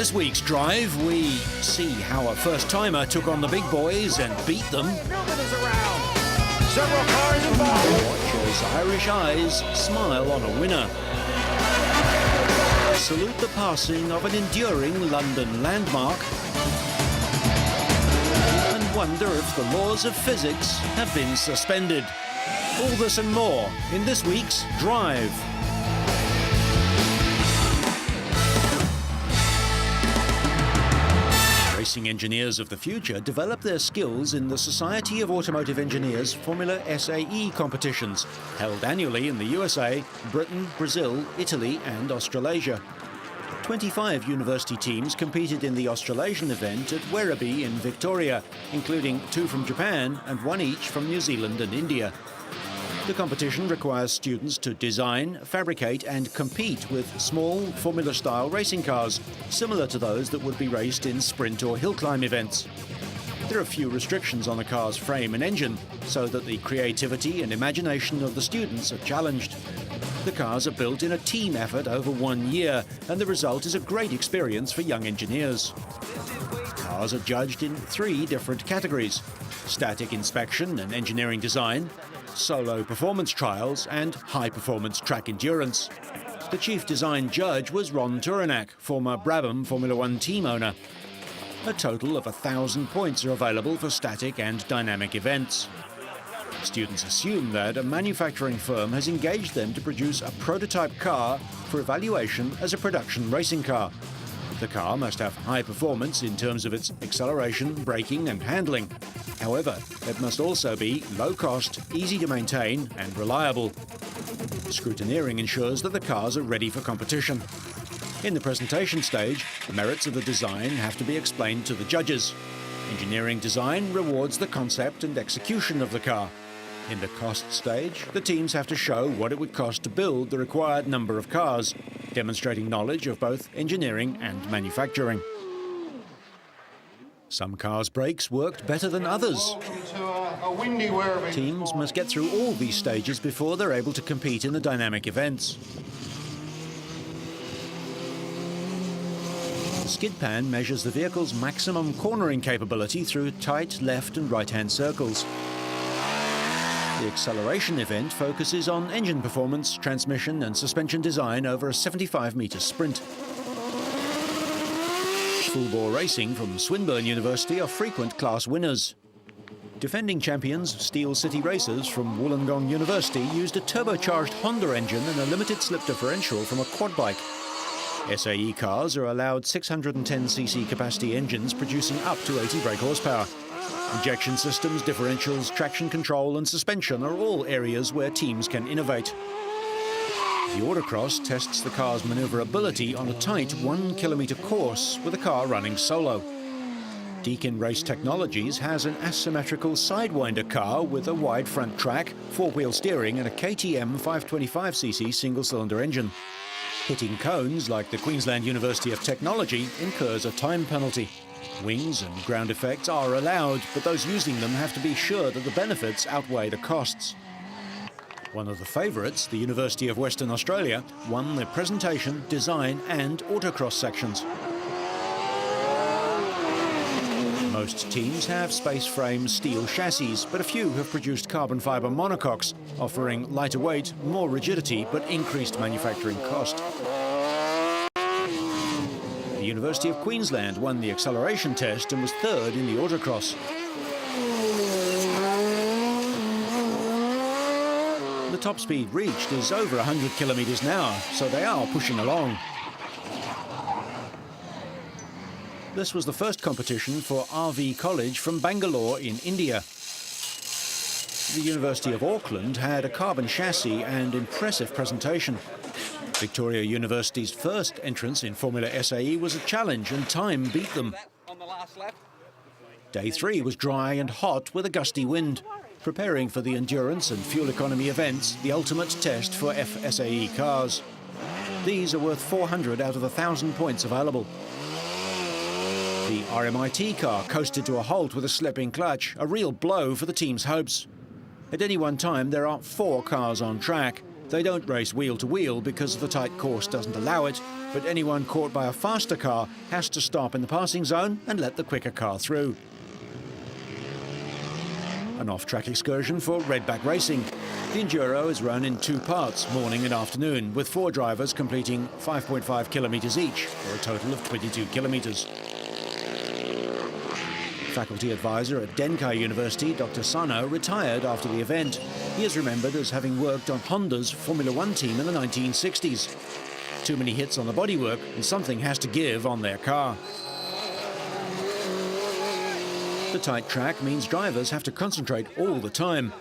this week's drive, we see how a first-timer took on the big boys and beat them. Newman is around. Several cars involved. Watch as Irish eyes smile on a winner. Salute the passing of an enduring London landmark. And wonder if the laws of physics have been suspended. All this and more in this week's Drive. Racing engineers of the future develop their skills in the Society of Automotive Engineers Formula SAE competitions, held annually in the USA, Britain, Brazil, Italy and Australasia. 25 university teams competed in the Australasian event at Werribee in Victoria, including 2 from Japan and 1 each from New Zealand and India. The competition requires students to design, fabricate and compete with small Formula-style racing cars, similar to those that would be raced in sprint or hill climb events. There are few restrictions on the car's frame and engine, so that the creativity and imagination of the students are challenged. The cars are built in a team effort over 1 year, and the result is a great experience for young engineers. Cars are judged in 3 different categories: static inspection and engineering design, solo performance trials and high-performance track endurance. The chief design judge was Ron Turanak, former Brabham Formula One team owner. A total of 1,000 points are available for static and dynamic events. Students assume that a manufacturing firm has engaged them to produce a prototype car for evaluation as a production racing car. The car must have high performance in terms of its acceleration, braking and handling. However, it must also be low cost, easy to maintain and reliable. Scrutineering ensures that the cars are ready for competition. In the presentation stage, the merits of the design have to be explained to the judges. Engineering design rewards the concept and execution of the car. In the cost stage, the teams have to show what it would cost to build the required number of cars, demonstrating knowledge of both engineering and manufacturing. Some cars' brakes worked better than others. Teams must get through all these stages before they're able to compete in the dynamic events. The skid pan measures the vehicle's maximum cornering capability through tight left and right-hand circles. The acceleration event focuses on engine performance, transmission and suspension design over a 75-metre sprint. Full-bore racing from Swinburne University are frequent class winners. Defending champions, Steel City Racers from Wollongong University used a turbocharged Honda engine and a limited slip differential from a quad bike. SAE cars are allowed 610cc capacity engines producing up to 80 brake horsepower. Injection systems, differentials, traction control and suspension are all areas where teams can innovate. The autocross tests the car's manoeuvrability on a tight 1 kilometre course with the car running solo. Deakin Race Technologies has an asymmetrical sidewinder car with a wide front track, 4-wheel steering and a KTM 525cc single-cylinder engine. Hitting cones like the Queensland University of Technology incurs a time penalty. Wings and ground effects are allowed, but those using them have to be sure that the benefits outweigh the costs. One of the favourites, the University of Western Australia, won the presentation, design and autocross sections. Most teams have space frame steel chassis, but a few have produced carbon fibre monocoques, offering lighter weight, more rigidity but increased manufacturing cost. The University of Queensland won the acceleration test and was third in the autocross. The top speed reached is over 100 kilometres an hour, so they are pushing along. This was the first competition for RV College from Bangalore in India. The University of Auckland had a carbon chassis and impressive presentation. Victoria University's first entrance in Formula SAE was a challenge and time beat them. Day 3 was dry and hot with a gusty wind, preparing for the endurance and fuel economy events, the ultimate test for FSAE cars. These are worth 400 out of 1,000 points available. The RMIT car coasted to a halt with a slipping clutch, a real blow for the team's hopes. At any one time, there are 4 cars on track. They don't race wheel to wheel because the tight course doesn't allow it, but anyone caught by a faster car has to stop in the passing zone and let the quicker car through. An off-track excursion for redback racing. The Enduro is run in two parts, morning and afternoon, with 4 drivers completing 5.5 kilometres each, for a total of 22 kilometres. Faculty advisor at Denkai University, Dr. Sano, retired after the event. He is remembered as having worked on Honda's Formula One team in the 1960s. Too many hits on the bodywork, and something has to give on their car. The tight track means drivers have to concentrate all the time.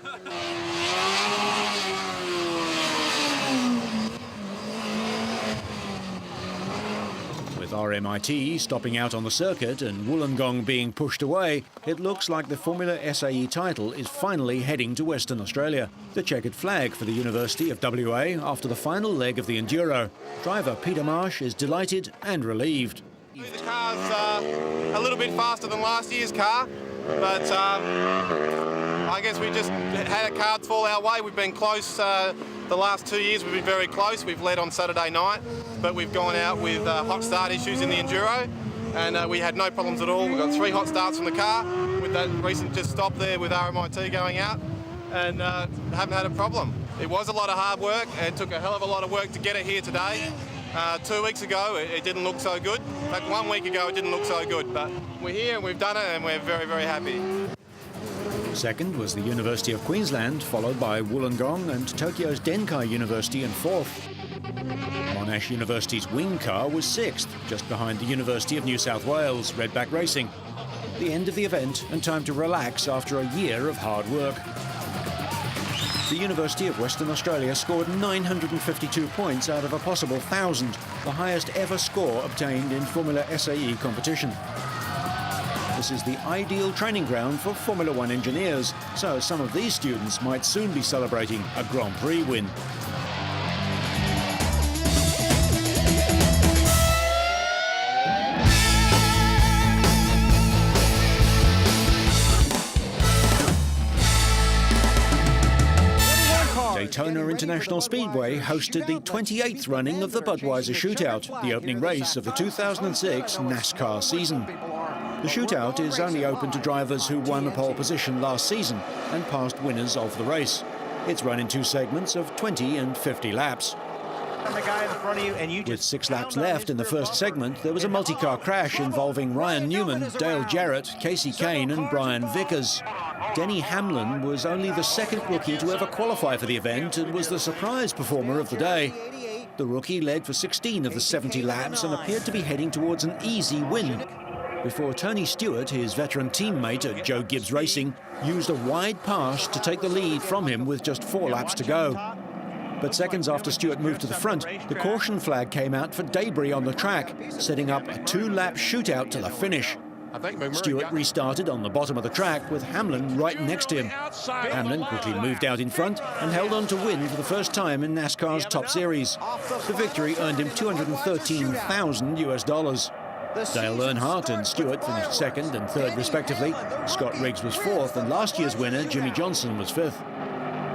With RMIT stopping out on the circuit and Wollongong being pushed away, it looks like the Formula SAE title is finally heading to Western Australia. The checkered flag for the University of WA after the final leg of the Enduro. Driver Peter Marsh is delighted and relieved. The car's a little bit faster than last year's car, but I guess we just had cards fall our way. We've been close the last 2 years. We've been very close. We've led on Saturday night, but we've gone out with hot start issues in the Enduro, and we had no problems at all. We've got 3 hot starts from the car with that recent just stop there with RMIT going out, and haven't had a problem. It was a lot of hard work, and it took a hell of a lot of work to get it here today. 2 weeks ago, it didn't look so good. In fact, 1 week ago, it didn't look so good. But we're here and we've done it, and we're very, very happy. Second was the University of Queensland, followed by Wollongong and Tokyo's Denkai University in 4th. Monash University's wing car was 6th, just behind the University of New South Wales, redback racing. The end of the event and time to relax after a year of hard work. The University of Western Australia scored 952 points out of a possible 1,000, the highest ever score obtained in Formula SAE competition. This is the ideal training ground for Formula One engineers, so some of these students might soon be celebrating a Grand Prix win. Daytona International Speedway hosted the 28th running of the Budweiser Shootout, the opening race of the 2006 NASCAR season. The shootout is only open to drivers who won a pole position last season and past winners of the race. It's run in 2 segments of 20 and 50 laps. With 6 laps left in the first segment, there was a multi-car crash involving Ryan Newman, Dale Jarrett, Casey Kane and Brian Vickers. Denny Hamlin was only the 2nd rookie to ever qualify for the event and was the surprise performer of the day. The rookie led for 16 of the 70 laps and appeared to be heading towards an easy win, before Tony Stewart, his veteran teammate at Joe Gibbs Racing, used a wide pass to take the lead from him with just 4 laps to go. But seconds after Stewart moved to the front, the caution flag came out for debris on the track, setting up a 2-lap shootout to the finish. Stewart restarted on the bottom of the track with Hamlin right next to him. Hamlin quickly moved out in front and held on to win for the first time in NASCAR's Top Series. The victory earned him $213,000. Dale Earnhardt and Stewart finished 2nd and 3rd respectively. Scott Riggs was 4th and last year's winner, Jimmy Johnson, was 5th.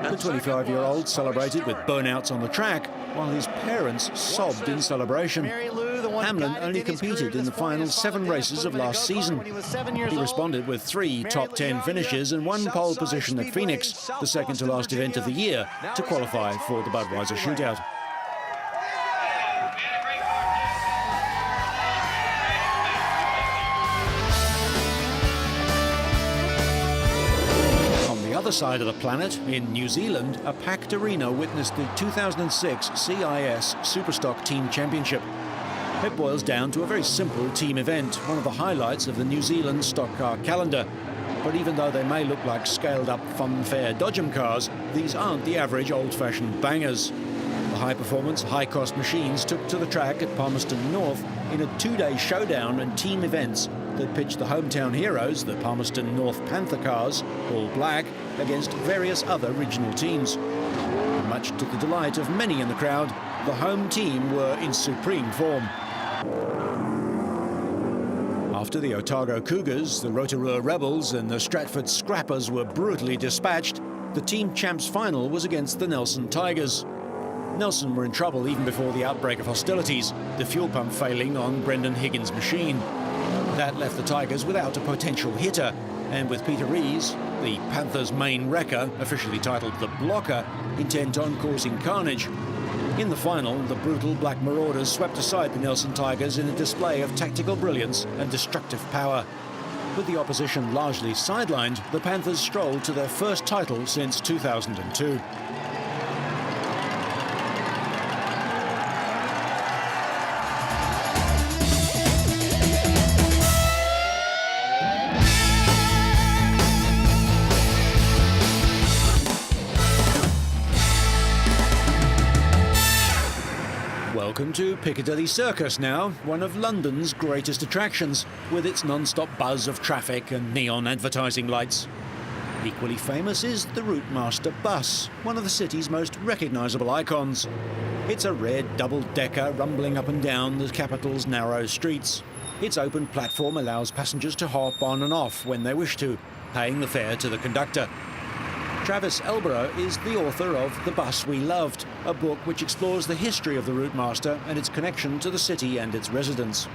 The 25-year-old celebrated with burnouts on the track while his parents sobbed in celebration. Hamlin only competed in the final 7 races of last season. He responded with 3 top 10 finishes and 1 pole position at Phoenix, the second to last event of the year, to qualify for the Budweiser Shootout. Other side of the planet, in New Zealand, a packed arena witnessed the 2006 CIS Superstock Team Championship. It boils down to a very simple team event, one of the highlights of the New Zealand stock car calendar. But even though they may look like scaled-up fun-fair Dodgem cars, these aren't the average old-fashioned bangers. The high-performance, high-cost machines took to the track at Palmerston North in a 2-day showdown and team events that pitched the hometown heroes, the Palmerston North Panther cars, all black, against various other regional teams. Much to the delight of many in the crowd, the home team were in supreme form. After the Otago Cougars, the Rotorua Rebels and the Stratford Scrappers were brutally dispatched, the team champs final was against the Nelson Tigers. Nelson were in trouble even before the outbreak of hostilities, the fuel pump failing on Brendan Higgins' machine. That left the Tigers without a potential hitter, and with Peter Rees, the Panthers' main wrecker, officially titled the Blocker, intent on causing carnage. In the final, the brutal Black Marauders swept aside the Nelson Tigers in a display of tactical brilliance and destructive power. With the opposition largely sidelined, the Panthers strolled to their first title since 2002. Welcome to Piccadilly Circus now, one of London's greatest attractions, with its non-stop buzz of traffic and neon advertising lights. Equally famous is the Routemaster bus, one of the city's most recognisable icons. It's a red double-decker rumbling up and down the capital's narrow streets. Its open platform allows passengers to hop on and off when they wish to, paying the fare to the conductor. Travis Elborough is the author of The Bus We Loved, a book which explores the history of the Routemaster and its connection to the city and its residents.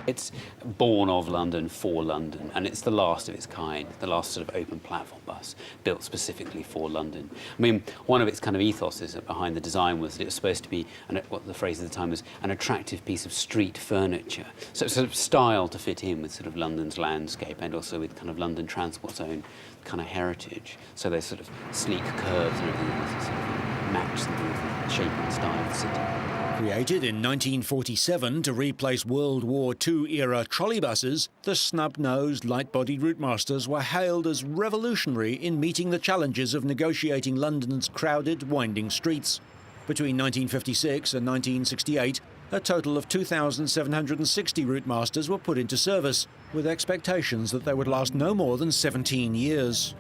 It's born of London for London, and it's the last of its kind, the last sort of open platform bus built specifically for London. I mean, one of its kind of ethoses behind the design was that it was supposed to be, what the phrase at the time was, an attractive piece of street furniture. So it's sort of style to fit in with sort of London's landscape and also with kind of London Transport's own kind of heritage. So there's sort of sleek curves and everything that sort of match the shape and style of the city. Created in 1947 to replace World War II-era trolleybuses, the snub-nosed, light-bodied Routemasters were hailed as revolutionary in meeting the challenges of negotiating London's crowded, winding streets. Between 1956 and 1968, a total of 2,760 Routemasters were put into service, with expectations that they would last no more than 17 years.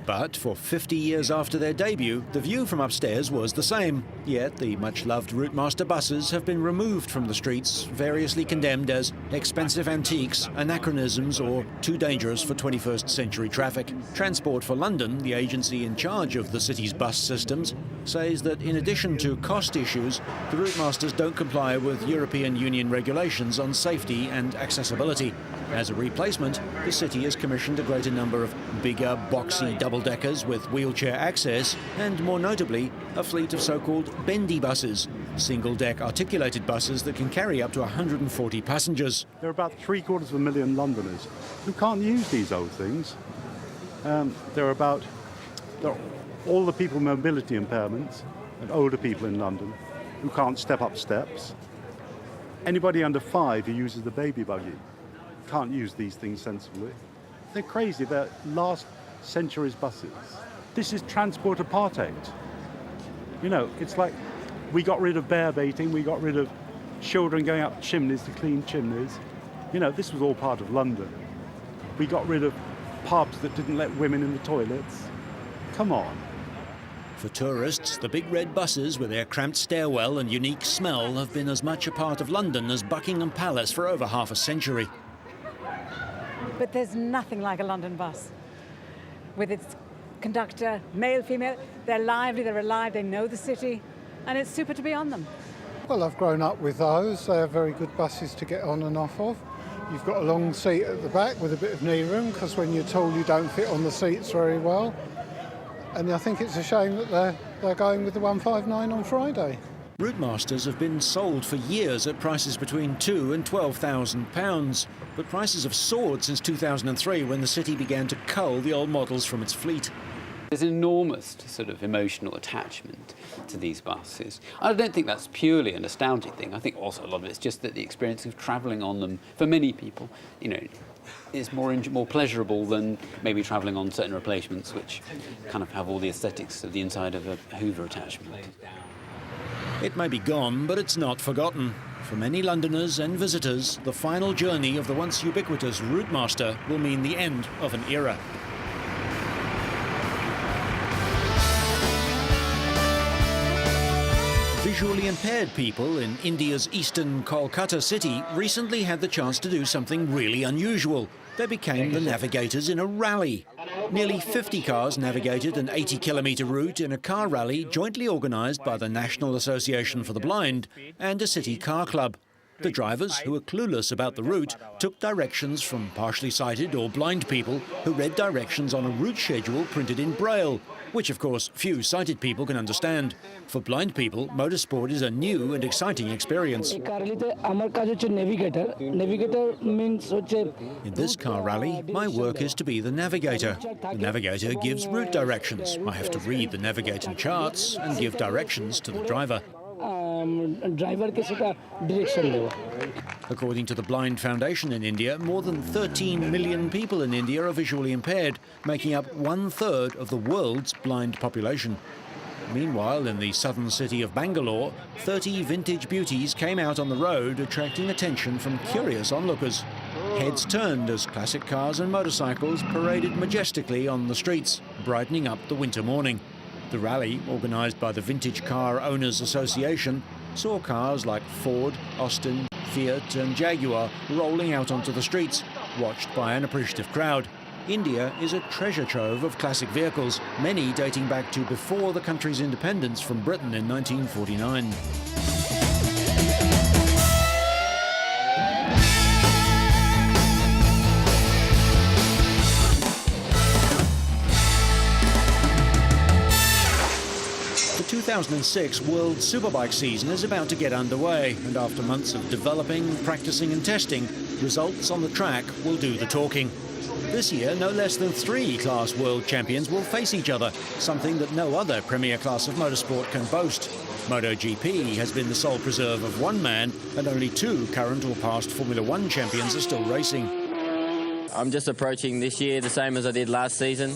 But for 50 years after their debut, the view from upstairs was the same. Yet the much-loved Routemaster buses have been removed from the streets, variously condemned as expensive antiques, anachronisms, or too dangerous for 21st century traffic. Transport for London, the agency in charge of the city's bus systems, says that in addition to cost issues, the Routemasters don't comply with European Union regulations on safety and accessibility. As a replacement, the city has commissioned a greater number of bigger, boxy double-deckers with wheelchair access, and more notably, a fleet of so-called bendy buses, single-deck articulated buses that can carry up to 140 passengers. There are about 750,000 Londoners who can't use these old things. There are all the people with mobility impairments and older people in London who can't step up steps. Anybody under 5 who uses the baby buggy can't use these things sensibly. They're crazy. They're last century's buses. This is transport apartheid. You know, it's like we got rid of bear baiting, we got rid of children going up chimneys to clean chimneys. You know, this was all part of London. We got rid of pubs that didn't let women in the toilets. Come on. For tourists, the big red buses with their cramped stairwell and unique smell have been as much a part of London as Buckingham Palace for over half a century. But there's nothing like a London bus. With its conductor, male, female, they're lively, they're alive, they know the city, and it's super to be on them. Well, I've grown up with those. They're very good buses to get on and off of. You've got a long seat at the back with a bit of knee room, because when you're tall you don't fit on the seats very well. And I think it's a shame that they're going with the 159 on Friday. Routemasters have been sold for years at prices between £2,000 and £12,000, but prices have soared since 2003 when the city began to cull the old models from its fleet. There's an enormous sort of emotional attachment to these buses. I don't think that's purely a nostalgic thing. I think also a lot of it's just that the experience of travelling on them, for many people, you know, is more pleasurable than maybe travelling on certain replacements which kind of have all the aesthetics of the inside of a Hoover attachment. It may be gone, but it's not forgotten. For many Londoners and visitors, the final journey of the once ubiquitous Routemaster will mean the end of an era. Visually impaired people in India's eastern Kolkata city recently had the chance to do something really unusual. They became the navigators in a rally. Nearly 50 cars navigated an 80-kilometre route in a car rally jointly organised by the National Association for the Blind and a city car club. The drivers, who were clueless about the route, took directions from partially sighted or blind people who read directions on a route schedule printed in Braille, which of course few sighted people can understand. For blind people, motorsport is a new and exciting experience. In this car rally, my work is to be the navigator. The navigator gives route directions. I have to read the navigating charts and give directions to the driver. According to the Blind Foundation in India, more than 13 million people in India are visually impaired, making up 1/3 of the world's blind population. Meanwhile, in the southern city of Bangalore, 30 vintage beauties came out on the road, attracting attention from curious onlookers. Heads turned as classic cars and motorcycles paraded majestically on the streets, brightening up the winter morning. The rally, organised by the Vintage Car Owners Association, saw cars like Ford, Austin, Fiat and Jaguar rolling out onto the streets, watched by an appreciative crowd. India is a treasure trove of classic vehicles, many dating back to before the country's independence from Britain in 1949. The 2006 World Superbike season is about to get underway, and after months of developing, practicing and testing, results on the track will do the talking. This year, no less than 3 class world champions will face each other, something that no other premier class of motorsport can boast. MotoGP has been the sole preserve of one man, and only 2 current or past Formula One champions are still racing. I'm just approaching this year the same as I did last season.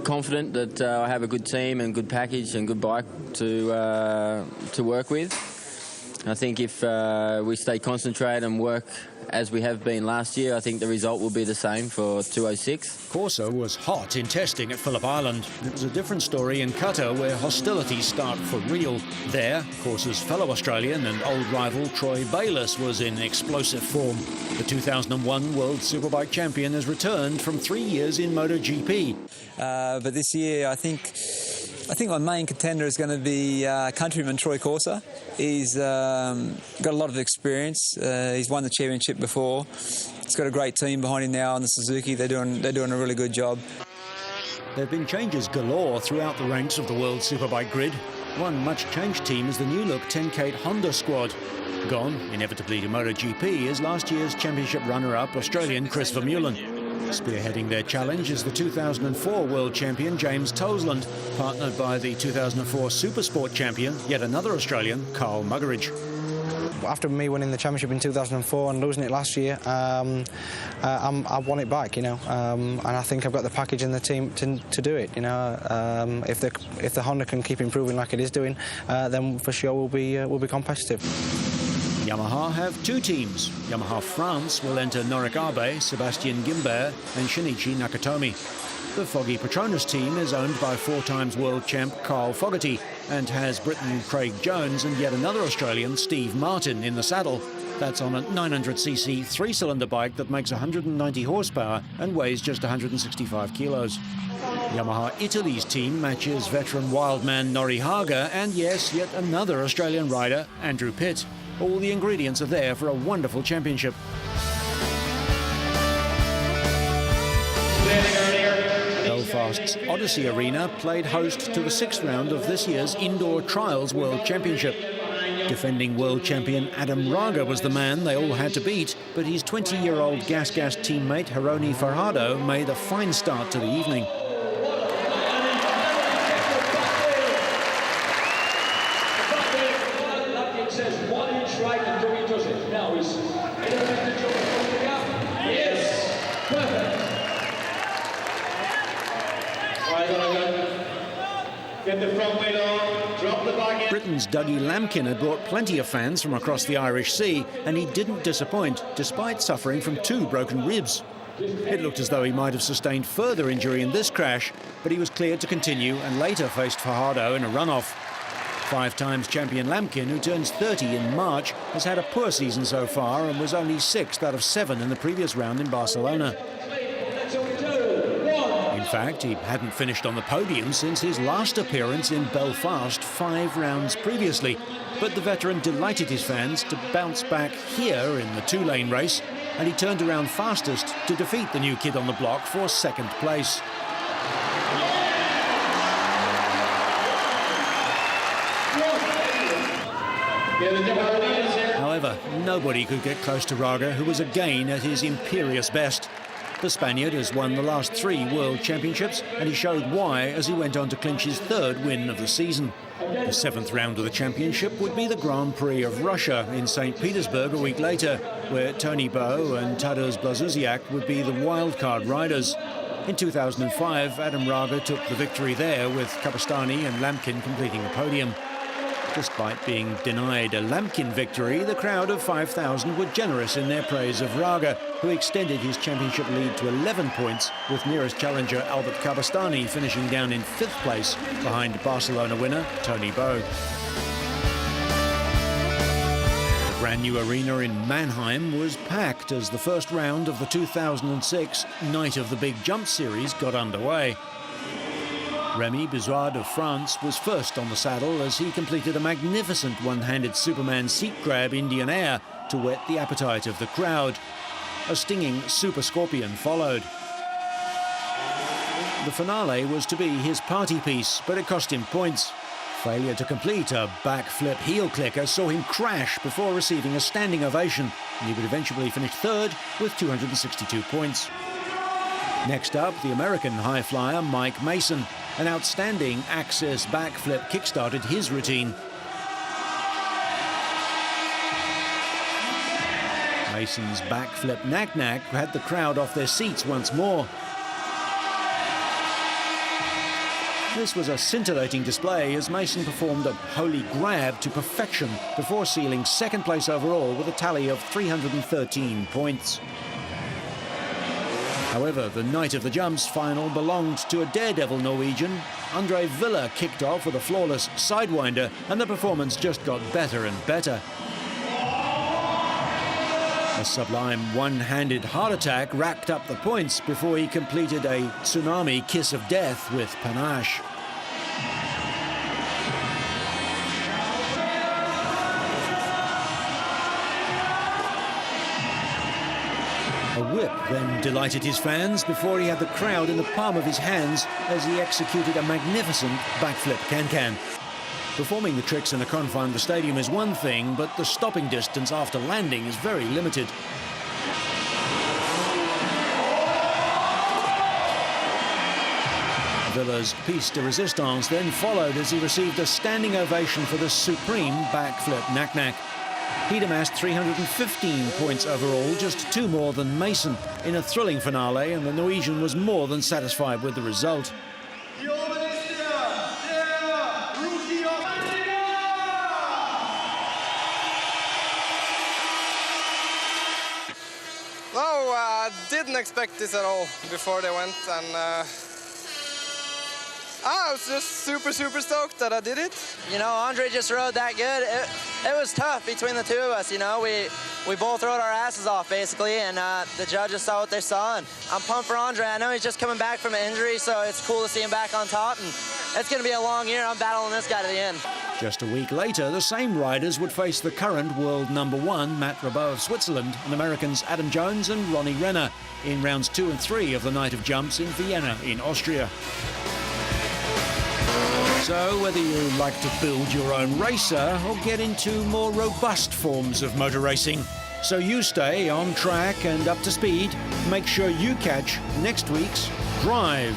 Confident that I have a good team and good package and good bike to work with. I think if we stay concentrated and work as we have been last year, I think the result will be the same for 206. Corsa was hot in testing at Phillip Island. It was a different story in Qatar, where hostilities start for real. There, Corsa's fellow Australian and old rival Troy Bayliss was in explosive form. The 2001 World Superbike champion has returned from 3 years in MotoGP. But this year, I think my main contender is going to be countryman Troy Corsa. He's got a lot of experience. He's won the championship before. He's got a great team behind him now on the Suzuki. They're doing a really good job. There have been changes galore throughout the ranks of the World Superbike grid. One much-changed team is the new-look 10K Honda squad. Gone, inevitably, to MotoGP is last year's championship runner-up Australian Chris Vermeulen. Spearheading their challenge is the 2004 world champion James Toseland, partnered by the 2004 Supersport champion, yet another Australian, Carl Muggeridge. After me winning the championship in 2004 and losing it last year, I want it back, you know, and I think I've got the package and the team to do it, you know. If the Honda can keep improving like it is doing, then for sure we'll be competitive. Yamaha have 2 teams. Yamaha France will enter Norick Abe, Sébastien Guimbert and Shinichi Nakatomi. The Foggy Petronas team is owned by 4-times world champ Carl Fogarty and has Briton Craig Jones and yet another Australian, Steve Martin, in the saddle. That's on a 900cc 3-cylinder bike that makes 190 horsepower and weighs just 165 kilos. Yamaha Italy's team matches veteran wildman Nori Haga and, yes, yet another Australian rider, Andrew Pitt. All the ingredients are there for a wonderful championship. Belfast's Odyssey Arena played host to the 6th round of this year's Indoor Trials World Championship. Defending world champion Adam Raga was the man they all had to beat, but his 20-year-old Gas teammate Hironi Farhado made a fine start to the evening. Britain's Dougie Lampkin had brought plenty of fans from across the Irish Sea, and he didn't disappoint, despite suffering from 2 broken ribs. It looked as though he might have sustained further injury in this crash, but he was cleared to continue and later faced Fajardo in a runoff. 5-times champion Lampkin, who turns 30 in March, has had a poor season so far and was only 6th out of 7 in the previous round in Barcelona. In fact, he hadn't finished on the podium since his last appearance in Belfast 5 rounds previously. But the veteran delighted his fans to bounce back here in the 2-lane race, and he turned around fastest to defeat the new kid on the block for 2nd place. However, nobody could get close to Raga, who was again at his imperious best. The Spaniard has won the last 3 World Championships, and he showed why as he went on to clinch his 3rd win of the season. The 7th round of the championship would be the Grand Prix of Russia in St. Petersburg a week later, where Tony Bowe and Tadeusz Blazusiak would be the wildcard riders. In 2005, Adam Raga took the victory there, with Kapastani and Lamkin completing the podium. Despite being denied a Lamkin victory, the crowd of 5,000 were generous in their praise of Raga, who extended his championship lead to 11 points, with nearest challenger Albert Kapastani finishing down in 5th place behind Barcelona winner Tony Bowe. The brand new arena in Mannheim was packed as the first round of the 2006 Night of the Big Jump series got underway. Remy Bizard of France was first on the saddle as he completed a magnificent one-handed Superman seat grab Indian air to whet the appetite of the crowd. A stinging Super Scorpion followed. The finale was to be his party piece, but it cost him points. Failure to complete a backflip heel clicker saw him crash before receiving a standing ovation, and he would eventually finish 3rd with 262 points. Next up, the American high flyer Mike Mason. An outstanding Axis backflip kickstarted his routine. Mason's backflip knack-knack had the crowd off their seats once more. This was a scintillating display as Mason performed a holy grab to perfection before sealing 2nd place overall with a tally of 313 points. However, the Night of the Jumps final belonged to a daredevil Norwegian. Andre Villa kicked off with a flawless sidewinder, and the performance just got better and better. A sublime one-handed heart attack racked up the points before he completed a tsunami kiss of death with panache. A whip then delighted his fans before he had the crowd in the palm of his hands as he executed a magnificent backflip can-can. Performing the tricks in the confine of the stadium is one thing, but the stopping distance after landing is very limited. Villa's piece de resistance then followed as he received a standing ovation for the supreme backflip knack-knack. He'd amassed 315 points overall, just 2 more than Mason, in a thrilling finale, and the Norwegian was more than satisfied with the result. No, I didn't expect this at all before they went, and I was just super stoked that I did it. You know, Andre just rode that good. It was tough between the 2 of us, you know. We both rode our asses off, basically, and the judges saw what they saw, and I'm pumped for Andre. I know he's just coming back from an injury, so it's cool to see him back on top, and it's going to be a long year. I'm battling this guy to the end. Just a week later, the same riders would face the current world #1, Matt Rabeau of Switzerland, and Americans Adam Jones and Ronnie Renner in rounds 2 and 3 of the Night of Jumps in Vienna in Austria. So whether you like to build your own racer or get into more robust forms of motor racing, so you stay on track and up to speed, make sure you catch next week's Drive.